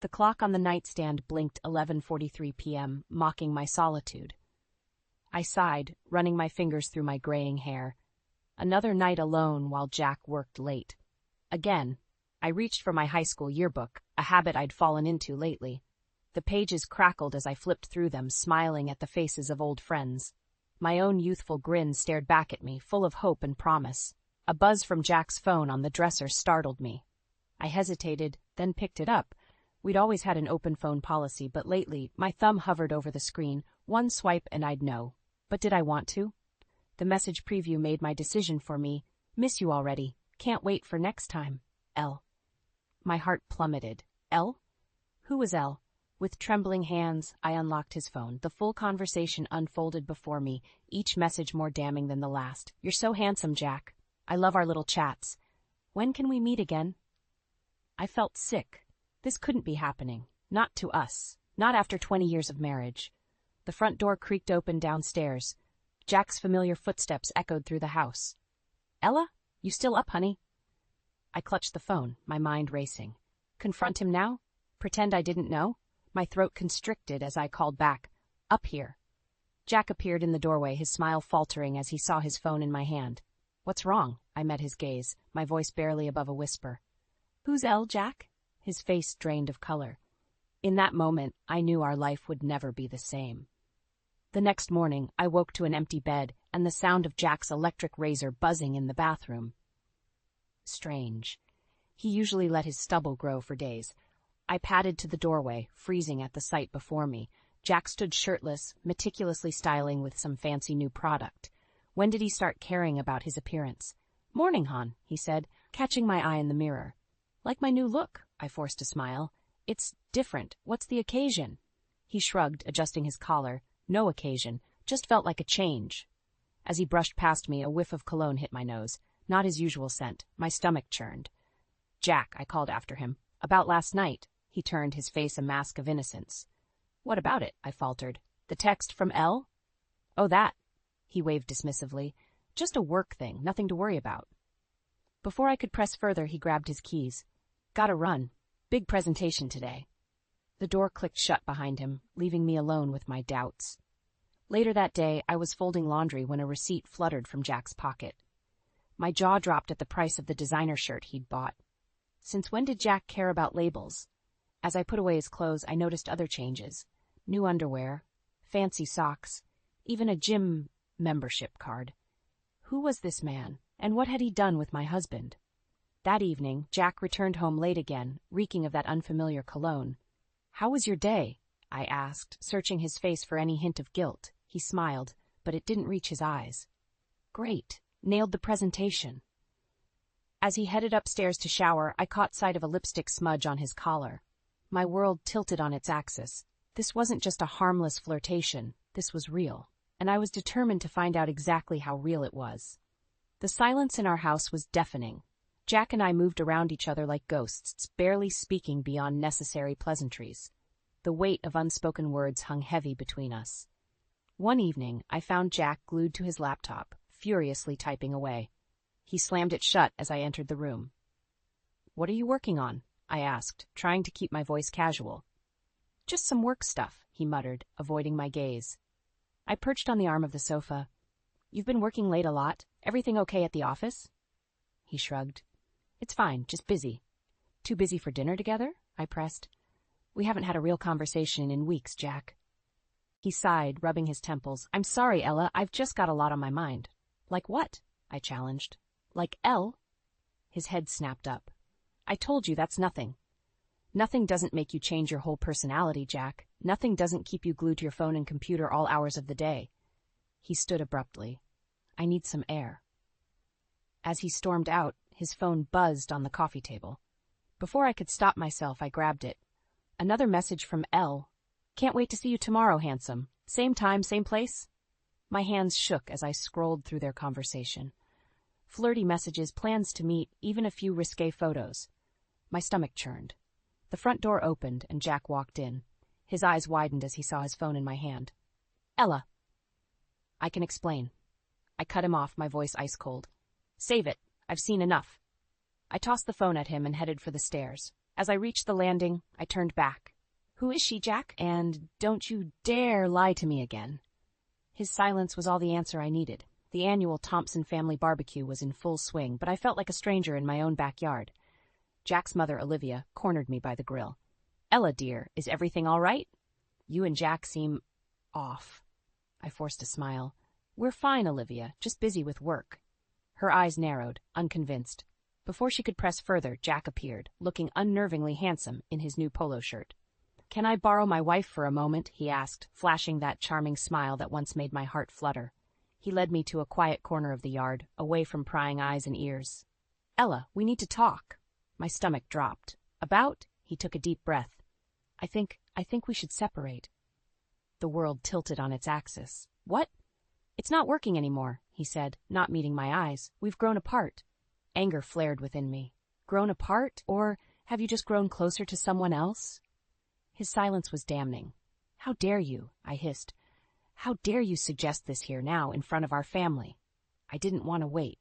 The clock on the nightstand blinked 11:43 p.m., mocking my solitude. I sighed, running my fingers through my graying hair. Another night alone while Jack worked late. Again, I reached for my high school yearbook, a habit I'd fallen into lately. The pages crackled as I flipped through them, smiling at the faces of old friends. My own youthful grin stared back at me, full of hope and promise. A buzz from Jack's phone on the dresser startled me. I hesitated, then picked it up. We'd always had an open phone policy, but lately, my thumb hovered over the screen, one swipe and I'd know. But did I want to? The message preview made my decision for me. Miss you already. Can't wait for next time. L. My heart plummeted. L? Who was L? With trembling hands, I unlocked his phone. The full conversation unfolded before me, each message more damning than the last. You're so handsome, Jack. I love our little chats. When can we meet again? I felt sick. This couldn't be happening. Not to us. Not after 20 years of marriage. The front door creaked open downstairs. Jack's familiar footsteps echoed through the house. Ella? You still up, honey? I clutched the phone, my mind racing. Confront him now? Pretend I didn't know? My throat constricted as I called back. Up here. Jack appeared in the doorway, his smile faltering as he saw his phone in my hand. What's wrong? I met his gaze, my voice barely above a whisper. Who's L, Jack? His face drained of color. In that moment, I knew our life would never be the same. The next morning, I woke to an empty bed and the sound of Jack's electric razor buzzing in the bathroom. Strange. He usually let his stubble grow for days. I padded to the doorway, freezing at the sight before me. Jack stood shirtless, meticulously styling with some fancy new product. When did he start caring about his appearance? Morning, hon, he said, catching my eye in the mirror. Like my new look, I forced a smile. It's different. What's the occasion? He shrugged, adjusting his collar. No occasion, just felt like a change. As he brushed past me, a whiff of cologne hit my nose. Not his usual scent. My stomach churned. Jack, I called after him. About last night. He turned, his face a mask of innocence. What about it? I faltered. The text from L? Oh, that. He waved dismissively. Just a work thing, nothing to worry about. Before I could press further, he grabbed his keys. Gotta run. Big presentation today. The door clicked shut behind him, leaving me alone with my doubts. Later that day, I was folding laundry when a receipt fluttered from Jack's pocket. My jaw dropped at the price of the designer shirt he'd bought. Since when did Jack care about labels? As I put away his clothes, I noticed other changes. New underwear, fancy socks, even a gym membership card. Who was this man, and what had he done with my husband? That evening, Jack returned home late again, reeking of that unfamiliar cologne. How was your day? I asked, searching his face for any hint of guilt. He smiled, but it didn't reach his eyes. Great. Nailed the presentation. As he headed upstairs to shower, I caught sight of a lipstick smudge on his collar. My world tilted on its axis. This wasn't just a harmless flirtation. This was real, and I was determined to find out exactly how real it was. The silence in our house was deafening. Jack and I moved around each other like ghosts, barely speaking beyond necessary pleasantries. The weight of unspoken words hung heavy between us. One evening, I found Jack glued to his laptop, furiously typing away. He slammed it shut as I entered the room. What are you working on? I asked, trying to keep my voice casual. Just some work stuff, he muttered, avoiding my gaze. I perched on the arm of the sofa. You've been working late a lot. Everything okay at the office? He shrugged. It's fine, just busy. Too busy for dinner together? I pressed. We haven't had a real conversation in weeks, Jack. He sighed, rubbing his temples. I'm sorry, Ella, I've just got a lot on my mind. Like what? I challenged. Like L? His head snapped up. I told you that's nothing. Nothing doesn't make you change your whole personality, Jack. Nothing doesn't keep you glued to your phone and computer all hours of the day. He stood abruptly. I need some air. As he stormed out, his phone buzzed on the coffee table. Before I could stop myself, I grabbed it. Another message from L. Can't wait to see you tomorrow, handsome. Same time, same place? My hands shook as I scrolled through their conversation. Flirty messages, plans to meet, even a few risque photos. My stomach churned. The front door opened and Jack walked in. His eyes widened as he saw his phone in my hand. Ella. I can explain. I cut him off, my voice ice cold. Save it. I've seen enough. I tossed the phone at him and headed for the stairs. As I reached the landing, I turned back. "Who is she, Jack? And don't you dare lie to me again." His silence was all the answer I needed. The annual Thompson family barbecue was in full swing, but I felt like a stranger in my own backyard. Jack's mother, Olivia, cornered me by the grill. "Ella, dear, is everything all right? You and Jack seem off." I forced a smile. "We're fine, Olivia, just busy with work." Her eyes narrowed, unconvinced. Before she could press further, Jack appeared, looking unnervingly handsome in his new polo shirt. "Can I borrow my wife for a moment?" he asked, flashing that charming smile that once made my heart flutter. He led me to a quiet corner of the yard, away from prying eyes and ears. "Ella, we need to talk." My stomach dropped. "About?" He took a deep breath. I think we should separate." The world tilted on its axis. "What?" "It's not working anymore," he said, not meeting my eyes. "We've grown apart." Anger flared within me. Grown apart? Or have you just grown closer to someone else? His silence was damning. "How dare you?" I hissed. "How dare you suggest this here now in front of our family?" I didn't want to wait.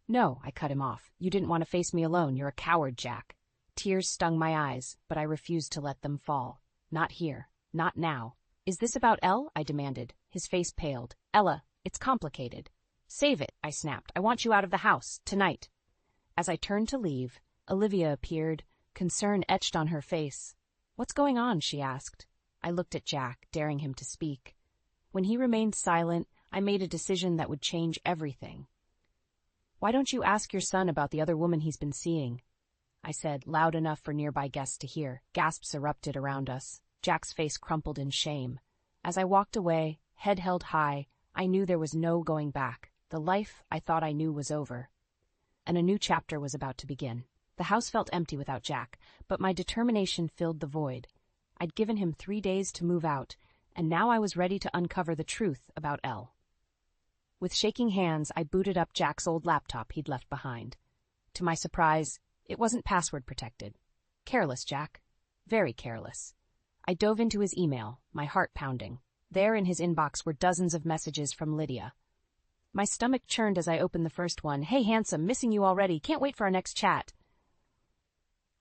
"No," I cut him off. "You didn't want to face me alone. You're a coward, Jack." Tears stung my eyes, but I refused to let them fall. Not here. Not now. "Is this about Elle?" I demanded. His face paled. "Ella, it's complicated." "Save it," I snapped. "I want you out of the house, tonight." As I turned to leave, Olivia appeared, concern etched on her face. "What's going on?" she asked. I looked at Jack, daring him to speak. When he remained silent, I made a decision that would change everything. "Why don't you ask your son about the other woman he's been seeing?" I said, loud enough for nearby guests to hear. Gasps erupted around us. Jack's face crumpled in shame. As I walked away, head held high, I knew there was no going back. The life I thought I knew was over. And a new chapter was about to begin. The house felt empty without Jack, but my determination filled the void. I'd given him 3 days to move out, and now I was ready to uncover the truth about Elle. With shaking hands, I booted up Jack's old laptop he'd left behind. To my surprise, it wasn't password protected. Careless, Jack. Very careless. I dove into his email, my heart pounding. There in his inbox were dozens of messages from Lydia. My stomach churned as I opened the first one. "Hey, handsome, missing you already. Can't wait for our next chat."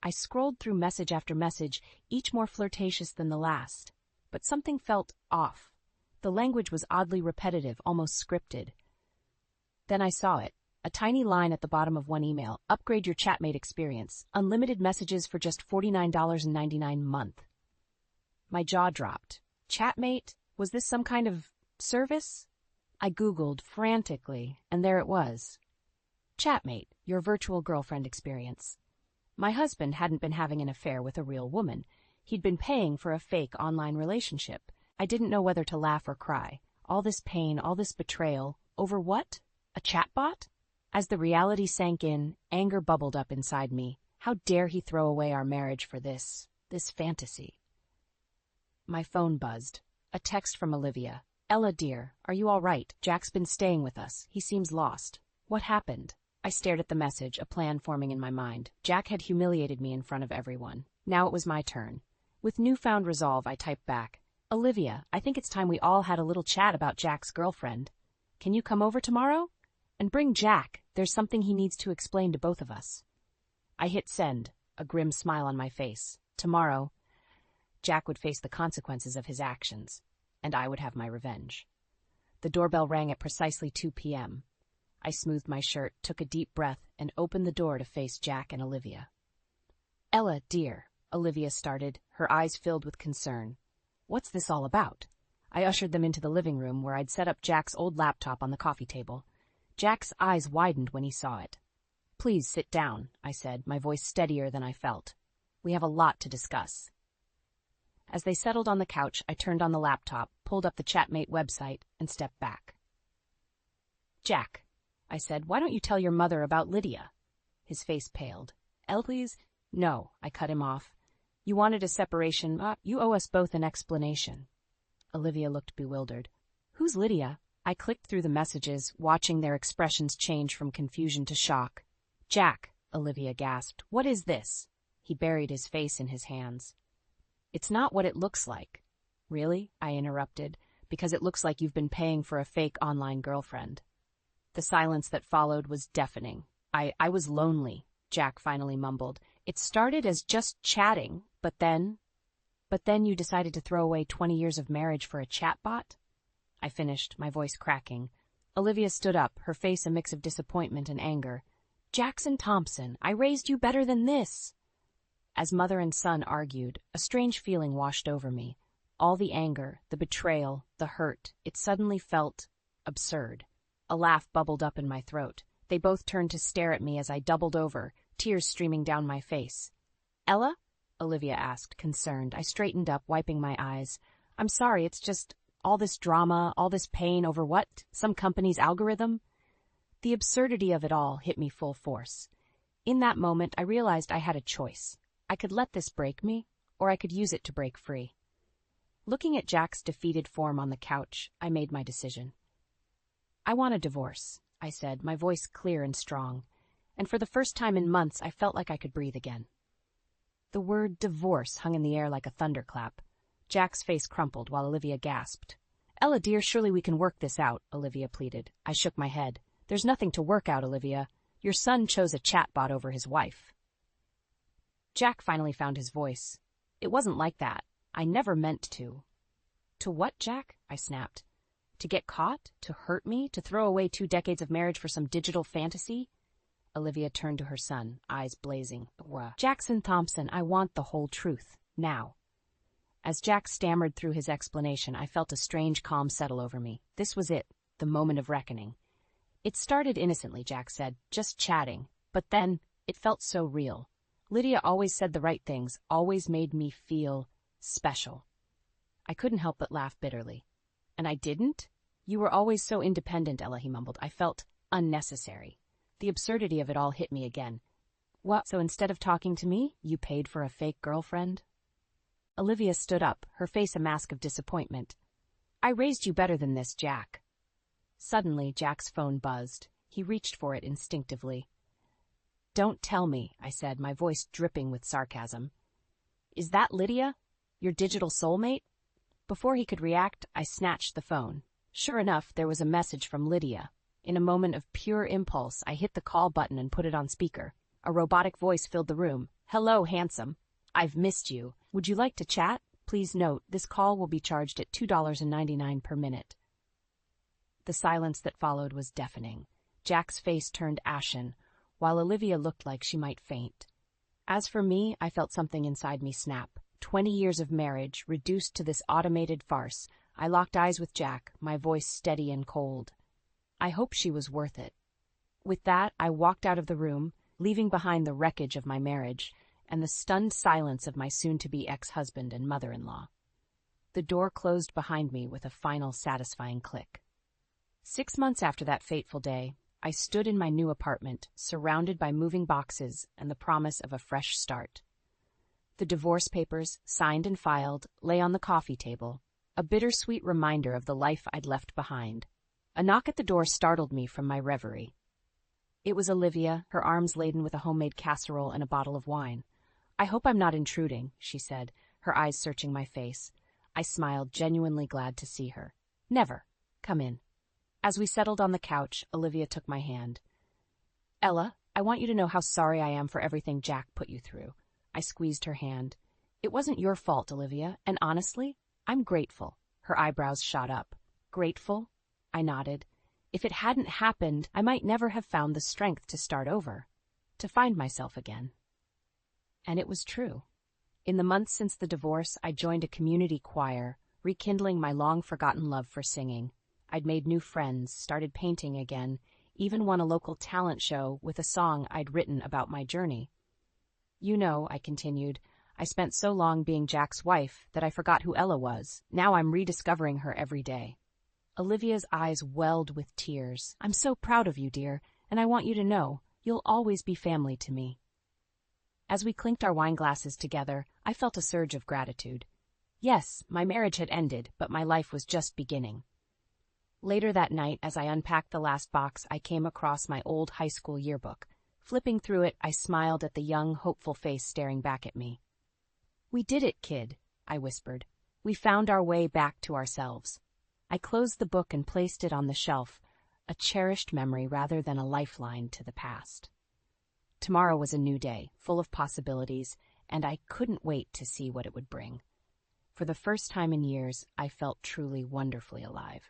I scrolled through message after message, each more flirtatious than the last. But something felt off. The language was oddly repetitive, almost scripted. Then I saw it. A tiny line at the bottom of one email. "Upgrade your Chatmate experience. Unlimited messages for just $49.99 a month." My jaw dropped. Chatmate? Was this some kind of service? I Googled frantically, and there it was. Chatmate, your virtual girlfriend experience. My husband hadn't been having an affair with a real woman. He'd been paying for a fake online relationship. I didn't know whether to laugh or cry. All this pain, all this betrayal. Over what? A chatbot? As the reality sank in, anger bubbled up inside me. How dare he throw away our marriage for this fantasy? My phone buzzed. A text from Olivia. "Ella, dear, are you all right? Jack's been staying with us. He seems lost." What happened? I stared at the message, a plan forming in my mind. Jack had humiliated me in front of everyone. Now it was my turn. With newfound resolve, I typed back, "Olivia, I think it's time we all had a little chat about Jack's girlfriend. Can you come over tomorrow? And bring Jack. There's something he needs to explain to both of us." I hit send, a grim smile on my face. Tomorrow, Jack would face the consequences of his actions, and I would have my revenge. The doorbell rang at precisely 2 p.m. I smoothed my shirt, took a deep breath, and opened the door to face Jack and Olivia. "Ella, dear," Olivia started, her eyes filled with concern. "What's this all about?" I ushered them into the living room where I'd set up Jack's old laptop on the coffee table. Jack's eyes widened when he saw it. "Please sit down," I said, my voice steadier than I felt. "We have a lot to discuss." As they settled on the couch, I turned on the laptop, pulled up the Chatmate website, and stepped back. "Jack," I said, "why don't you tell your mother about Lydia?" His face paled. "Elle, please?" "No," I cut him off. "You wanted a separation. You owe us both an explanation." Olivia looked bewildered. "Who's Lydia?" I clicked through the messages, watching their expressions change from confusion to shock. "Jack," Olivia gasped, "what is this?" He buried his face in his hands. "It's not what it looks like." "Really?" I interrupted. "Because it looks like you've been paying for a fake online girlfriend." The silence that followed was deafening. I was lonely, Jack finally mumbled. It started as just chatting, but then you decided to throw away 20 years of marriage for a chatbot? I finished, my voice cracking. Olivia stood up, her face a mix of disappointment and anger. Jackson Thompson, I raised you better than this. As mother and son argued, a strange feeling washed over me. All the anger, the betrayal, the hurt, it suddenly felt absurd. A laugh bubbled up in my throat. They both turned to stare at me as I doubled over, tears streaming down my face. Ella? Olivia asked, concerned. I straightened up, wiping my eyes. I'm sorry, it's just all this drama, all this pain over what? Some company's algorithm? The absurdity of it all hit me full force. In that moment, I realized I had a choice. I could let this break me, or I could use it to break free. Looking at Jack's defeated form on the couch, I made my decision. I want a divorce, I said, my voice clear and strong. And for the first time in months, I felt like I could breathe again. The word divorce hung in the air like a thunderclap. Jack's face crumpled while Olivia gasped. Ella, dear, surely we can work this out, Olivia pleaded. I shook my head. There's nothing to work out, Olivia. Your son chose a chatbot over his wife. Jack finally found his voice. It wasn't like that. I never meant to. To what, Jack? I snapped. To get caught? To hurt me? To throw away 2 decades of marriage for some digital fantasy? Olivia turned to her son, eyes blazing. Jackson Thompson, I want the whole truth. Now. As Jack stammered through his explanation, I felt a strange calm settle over me. This was it, the moment of reckoning. It started innocently, Jack said, just chatting. But then, it felt so real. Lydia always said the right things, always made me feel special. I couldn't help but laugh bitterly. And I didn't? You were always so independent, Ella, he mumbled. I felt unnecessary. The absurdity of it all hit me again. What, so instead of talking to me, you paid for a fake girlfriend? Olivia stood up, her face a mask of disappointment. I raised you better than this, Jack. Suddenly, Jack's phone buzzed. He reached for it instinctively. Don't tell me, I said, my voice dripping with sarcasm. Is that Lydia? Your digital soulmate? Before he could react, I snatched the phone. Sure enough, there was a message from Lydia. In a moment of pure impulse, I hit the call button and put it on speaker. A robotic voice filled the room. Hello, handsome. I've missed you. Would you like to chat? Please note, this call will be charged at $2.99 per minute. The silence that followed was deafening. Jack's face turned ashen, while Olivia looked like she might faint. As for me, I felt something inside me snap. 20 years of marriage, reduced to this automated farce. I locked eyes with Jack, my voice steady and cold. I hoped she was worth it. With that, I walked out of the room, leaving behind the wreckage of my marriage and the stunned silence of my soon-to-be ex-husband and mother-in-law. The door closed behind me with a final satisfying click. 6 months after that fateful day, I stood in my new apartment, surrounded by moving boxes and the promise of a fresh start. The divorce papers, signed and filed, lay on the coffee table, a bittersweet reminder of the life I'd left behind. A knock at the door startled me from my reverie. It was Olivia, her arms laden with a homemade casserole and a bottle of wine. I hope I'm not intruding, she said, her eyes searching my face. I smiled, genuinely glad to see her. Never. Come in. As we settled on the couch, Olivia took my hand. Ella, I want you to know how sorry I am for everything Jack put you through. I squeezed her hand. It wasn't your fault, Olivia, and honestly, I'm grateful. Her eyebrows shot up. Grateful? I nodded. If it hadn't happened, I might never have found the strength to start over, to find myself again. And it was true. In the months since the divorce, I joined a community choir, rekindling my long-forgotten love for singing. I'd made new friends, started painting again, even won a local talent show with a song I'd written about my journey. You know, I continued, I spent so long being Jack's wife that I forgot who Ella was. Now I'm rediscovering her every day. Olivia's eyes welled with tears. I'm so proud of you, dear, and I want you to know, you'll always be family to me. As we clinked our wine glasses together, I felt a surge of gratitude. Yes, my marriage had ended, but my life was just beginning. Later that night, as I unpacked the last box, I came across my old high school yearbook. Flipping through it, I smiled at the young, hopeful face staring back at me. We did it, kid, I whispered. We found our way back to ourselves. I closed the book and placed it on the shelf, a cherished memory rather than a lifeline to the past. Tomorrow was a new day, full of possibilities, and I couldn't wait to see what it would bring. For the first time in years, I felt truly wonderfully alive.